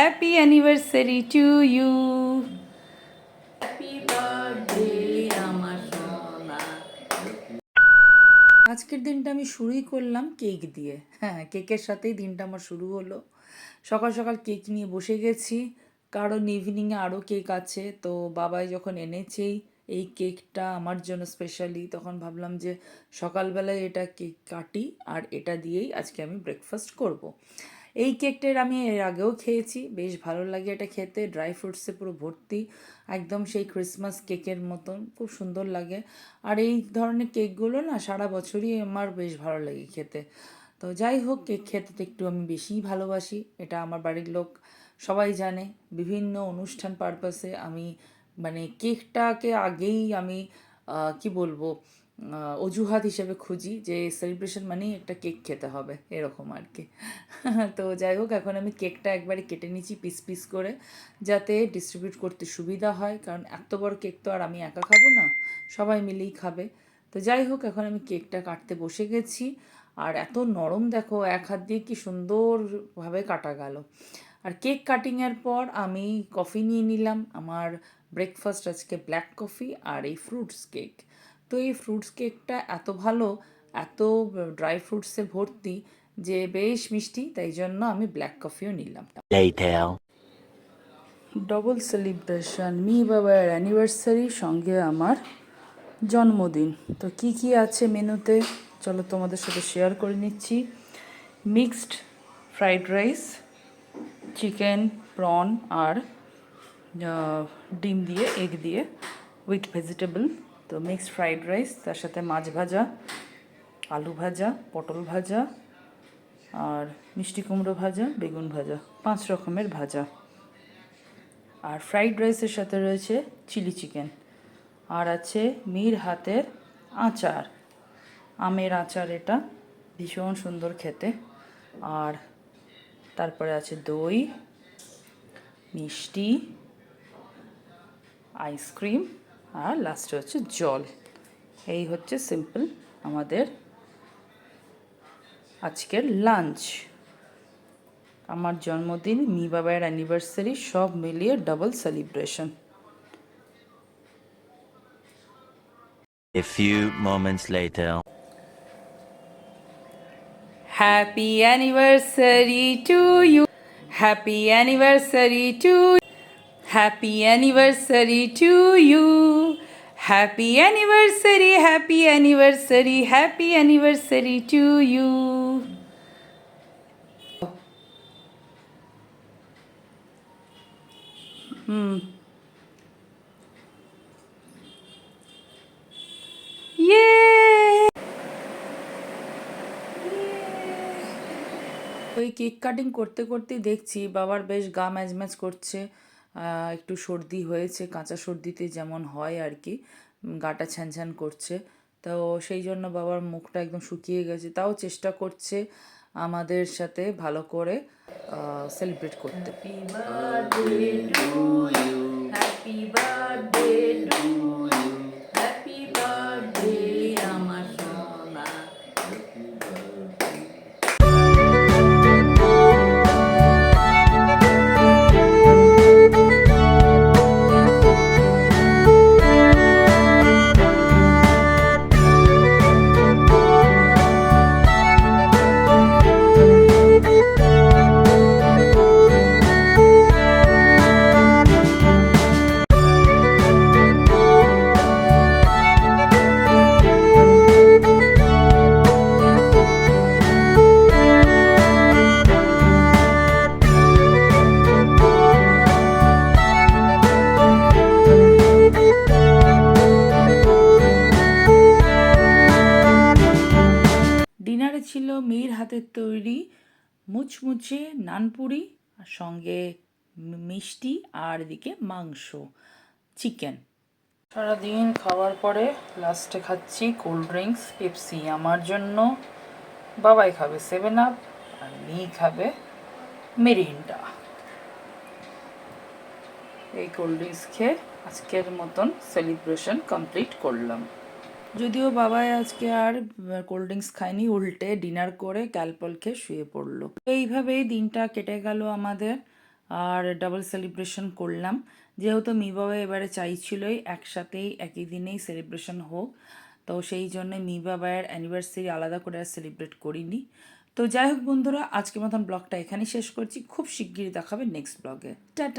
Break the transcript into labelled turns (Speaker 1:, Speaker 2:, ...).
Speaker 1: Happy anniversary to you. Happy birthday আমার সোনা। আজকের দিনটা আমি শুরুই করলাম কেক দিয়ে। হ্যাঁ, কেকের সাথেই দিনটা আমার শুরু হলো। সকাল সকাল কেক নিয়ে বসে গেছি, কারণ ইভিনিংয়ে আরও কেক আছে। তো বাবাই যখন এনেছেই এই কেকটা আমার জন্য স্পেশালি, তখন ভাবলাম যে সকালবেলায় এটা কেক কাটি আর এটা দিয়েই আজকে আমি ব্রেকফাস্ট করব। এই কেকটার আমি এর আগেও খেয়েছি, বেশ ভালো লাগে এটা খেতে। ড্রাই ফ্রুটসে পুরো ভর্তি, একদম সেই ক্রিসমাস কেকের মতন, খুব সুন্দর লাগে। আর এই ধরনের কেকগুলো না সারা বছরই আমার বেশ ভালো লাগে খেতে। তো যাই হোক, কেক খেতে তো একটু আমি বেশিই ভালোবাসি, এটা আমার বাড়ির লোক সবাই জানে। বিভিন্ন অনুষ্ঠান পারপাসে আমি মানে কেকটাকে আগেই আমি কি বলবো, অজুহাত হিসেবে খুঁজি যে সেলিব্রেশন মানেই একটা কেক খেতে হবে, এরকম আর কি। তো যাই হোক, এখন আমি কেকটা একবারে কেটে নিচ্ছি পিস পিস করে, যাতে ডিস্ট্রিবিউট করতে সুবিধা হয়, কারণ এত বড় কেক তো আর আমি একা খাবো না, সবাই মিলেই খাবে। তো যাই হোক, এখন আমি কেকটা কাটতে বসে গেছি। আর এত নরম দেখো, এক হাত দিয়ে কি সুন্দরভাবে কাটা গেল। আর কেক কাটিংয়ের পর আমি কফি নিয়ে নিলাম। আমার ব্রেকফাস্ট আজকে ব্ল্যাক কফি আর এই ফ্রুটস কেক। তো এই ফ্রুটস কেকটা এত ভালো, এত ড্রাই ফ্রুটসে ভর্তি যে বেশ মিষ্টি, তাই জন্য আমি ব্ল্যাক কফিও নিলাম। ডবল সেলিব্রেশন, মি বাবার অ্যানিভার্সারি, সঙ্গে আমার জন্মদিন। তো কি কি আছে মেনুতে চলো তোমাদের সাথে শেয়ার করে নিচ্ছি। Mixed fried rice, chicken, prawn আর ডিম দিয়ে, এগ দিয়ে, উইথ ভেজিটেবল। তো মিক্সড ফ্রাইড রাইস, তার সাথে মাছ ভাজা, আলু ভাজা, পটল ভাজা আর মিষ্টি কুমড়ো ভাজা, বেগুন ভাজা, 5 রকমের ভাজা। আর ফ্রাইড রাইসের সাথে রয়েছে চিলি চিকেন। আর আছে মির হাতের আচার, আমের আচার, এটা ভীষণ সুন্দর খেতে। আর তারপরে আছে দই, মিষ্টি, আইসক্রিম, আর লাস্টে হচ্ছে জল। এই হচ্ছে সিম্পল আমাদের আজকের লাঞ্চ। আমার জন্মদিন, মি বাবার অ্যানিভার্সারি, সব মিলিয়ে double celebration.
Speaker 2: A few moments later.
Speaker 1: Happy anniversary to you. Happy anniversary to you. Happy anniversary to you. Happy anniversary, happy anniversary, happy anniversary to you. Yay! ওই cake cutting করতে করতেই দেখছি বাবার বেশ গা ম্যাজ ম্যাজ করছে, একটু সর্দি হয়েছে, কাঁচা সর্দিতে যেমন হয় আর কি, গাটা ছ্যানছ্যান করছে। তো সেই জন্য বাবার মুখটা একদম শুকিয়ে গেছে, তাও চেষ্টা করছে আমাদের সাথে ভালো করে সেলিব্রেট করতে। Happy birthday to you, happy birthday to you, happy birthday আমার সোনা। ডিনারে ছিল মেয়ের হাতের তৈরি মুচমুচে নানপুরি, আর সঙ্গে মিষ্টি, আর এদিকে মাংস, চিকেন। সারাদিন খাওয়ার পরে লাস্টে খাচ্ছি কোল্ড ড্রিঙ্কস, পেপসি। আমার জন্য বাবাই খাবে 7 আপ, আর মেয়ে খাবে মেরিন্ডা। এই কোল্ড ড্রিঙ্কস খেয়ে আজকের মতন সেলিব্রেশন কমপ্লিট করলাম। যদিও বাবাই আজকে আর কোল্ড ড্রিঙ্কস খায়নি, উল্টে ডিনার করে ক্যালপল খেয়ে শুয়ে পড়লো। এইভাবেই দিনটা কেটে গেল আমাদের। আর ডাবল সেলিব্রেশন করলাম, যেহেতু মি বাবা এবারে চাইছিলই একসাথেই একই দিনেই সেলিব্রেশন হোক, তো সেই জন্য মি বাবার অ্যানিভার্সারি আলাদা করে আর সেলিব্রেট করিনি। তো যাই হোক বন্ধুরা, আজকের মতন ব্লগটা এখানেই শেষ করছি। খুব শিগগিরই দেখাবে নেক্সট ব্লগে। টাটা।